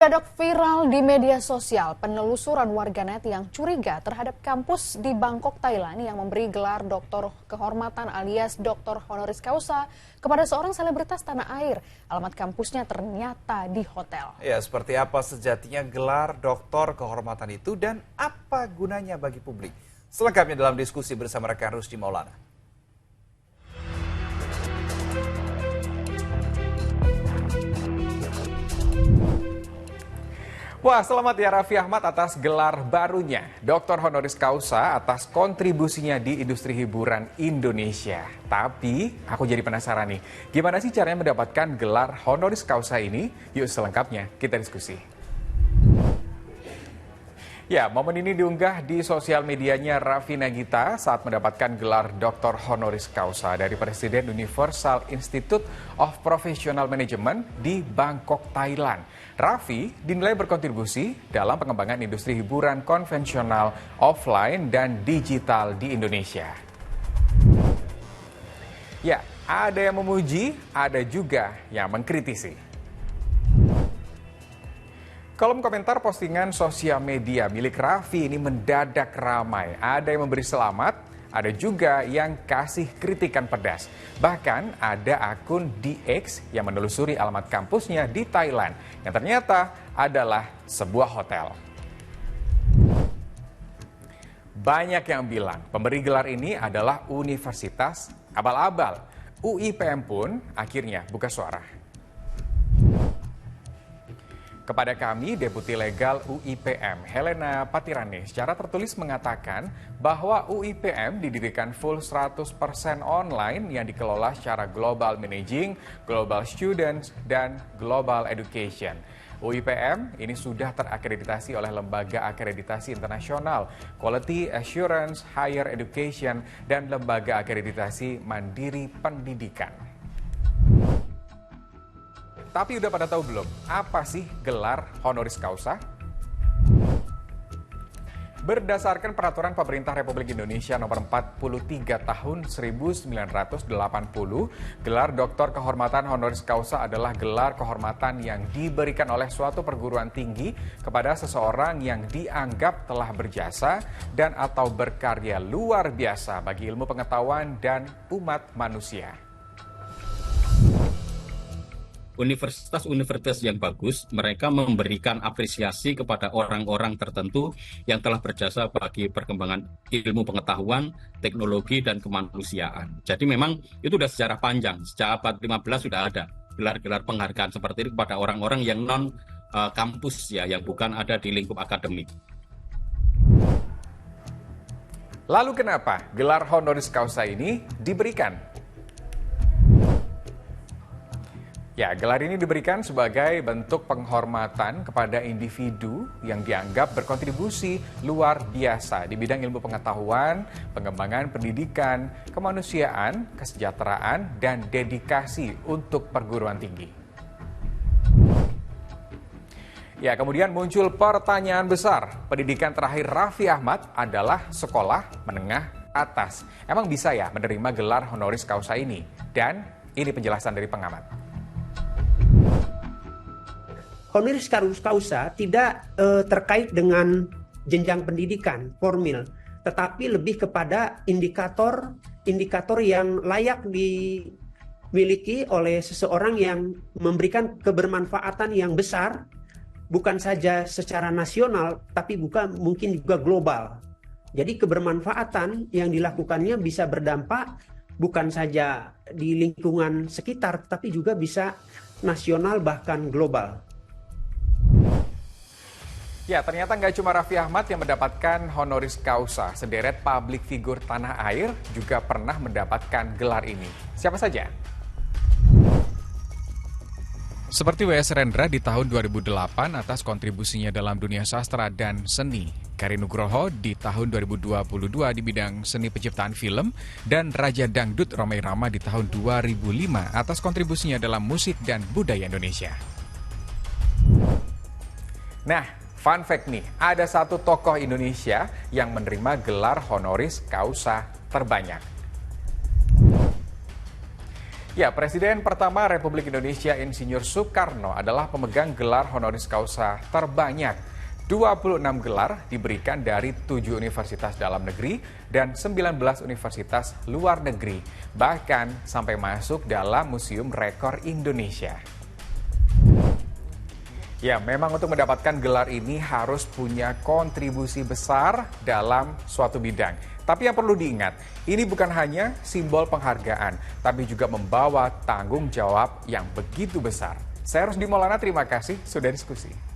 Mendadak viral di media sosial penelusuran warganet yang curiga terhadap kampus di Bangkok, Thailand yang memberi gelar Doktor Kehormatan alias Doktor Honoris Causa kepada seorang selebritas tanah air. Alamat kampusnya ternyata di hotel. Ya, seperti apa sejatinya gelar Doktor Kehormatan itu dan apa gunanya bagi publik? Selengkapnya dalam diskusi bersama rekan Rusdi Maulana. Wah, selamat ya Raffi Ahmad atas gelar barunya. Doktor Honoris Causa atas kontribusinya di industri hiburan Indonesia. Tapi, aku jadi penasaran nih, gimana sih caranya mendapatkan gelar Honoris Causa ini? Yuk selengkapnya kita diskusi. Ya, momen ini diunggah di sosial medianya Raffi Nagita saat mendapatkan gelar Doktor Honoris Causa dari Presiden Universal Institute of Professional Management di Bangkok, Thailand. Raffi dinilai berkontribusi dalam pengembangan industri hiburan konvensional, offline, dan digital di Indonesia. Ya, ada yang memuji, ada juga yang mengkritisi. Kolom komentar postingan sosial media milik Raffi ini mendadak ramai. Ada yang memberi selamat, ada juga yang kasih kritikan pedas. Bahkan ada akun DX yang menelusuri alamat kampusnya di Thailand, yang ternyata adalah sebuah hotel. Banyak yang bilang pemberi gelar ini adalah universitas abal-abal. UIPM pun akhirnya buka suara. Kepada kami, Deputi Legal UIPM, Helena Patirane, secara tertulis mengatakan bahwa UIPM didirikan full 100% online yang dikelola secara global managing, global students, dan global education. UIPM ini sudah terakreditasi oleh Lembaga Akreditasi Internasional, Quality Assurance Higher Education, dan Lembaga Akreditasi Mandiri Pendidikan. Tapi udah pada tahu belum, apa sih gelar honoris causa? Berdasarkan Peraturan Pemerintah Republik Indonesia Nomor 43 Tahun 1980, gelar Doktor Kehormatan Honoris Causa adalah gelar kehormatan yang diberikan oleh suatu perguruan tinggi kepada seseorang yang dianggap telah berjasa dan atau berkarya luar biasa bagi ilmu pengetahuan dan umat manusia. Universitas-universitas yang bagus, mereka memberikan apresiasi kepada orang-orang tertentu yang telah berjasa bagi perkembangan ilmu pengetahuan, teknologi, dan kemanusiaan. Jadi memang itu sudah sejarah panjang, sejak abad 15 sudah ada gelar-gelar penghargaan seperti ini kepada orang-orang yang non-kampus ya, yang bukan ada di lingkup akademik. Lalu kenapa gelar honoris causa ini diberikan? Ya, gelar ini diberikan sebagai bentuk penghormatan kepada individu yang dianggap berkontribusi luar biasa di bidang ilmu pengetahuan, pengembangan pendidikan, kemanusiaan, kesejahteraan, dan dedikasi untuk perguruan tinggi. Ya, kemudian muncul pertanyaan besar. Pendidikan terakhir Raffi Ahmad adalah sekolah menengah atas. Emang bisa ya menerima gelar honoris causa ini? Dan ini penjelasan dari pengamat. Honoris causa tidak terkait dengan jenjang pendidikan formil, tetapi lebih kepada indikator yang layak dimiliki oleh seseorang yang memberikan kebermanfaatan yang besar, bukan saja secara nasional, tapi mungkin juga global. Jadi kebermanfaatan yang dilakukannya bisa berdampak bukan saja di lingkungan sekitar, tapi juga bisa nasional bahkan global. Ya, ternyata nggak cuma Raffi Ahmad yang mendapatkan honoris causa. Sederet publik figur tanah air juga pernah mendapatkan gelar ini. Siapa saja? Seperti W.S. Rendra di tahun 2008 atas kontribusinya dalam dunia sastra dan seni. Kari Nugroho di tahun 2022 di bidang seni penciptaan film. Dan Raja Dangdut Romai Rama di tahun 2005 atas kontribusinya dalam musik dan budaya Indonesia. Nah, fun fact nih, ada satu tokoh Indonesia yang menerima gelar honoris causa terbanyak. Ya, Presiden pertama Republik Indonesia Insinyur Soekarno adalah pemegang gelar honoris causa terbanyak. 26 gelar diberikan dari 7 universitas dalam negeri dan 19 universitas luar negeri, bahkan sampai masuk dalam Museum Rekor Indonesia. Ya, memang untuk mendapatkan gelar ini harus punya kontribusi besar dalam suatu bidang. Tapi yang perlu diingat, ini bukan hanya simbol penghargaan, tapi juga membawa tanggung jawab yang begitu besar. Saya Rusdi Maulana, terima kasih sudah diskusi.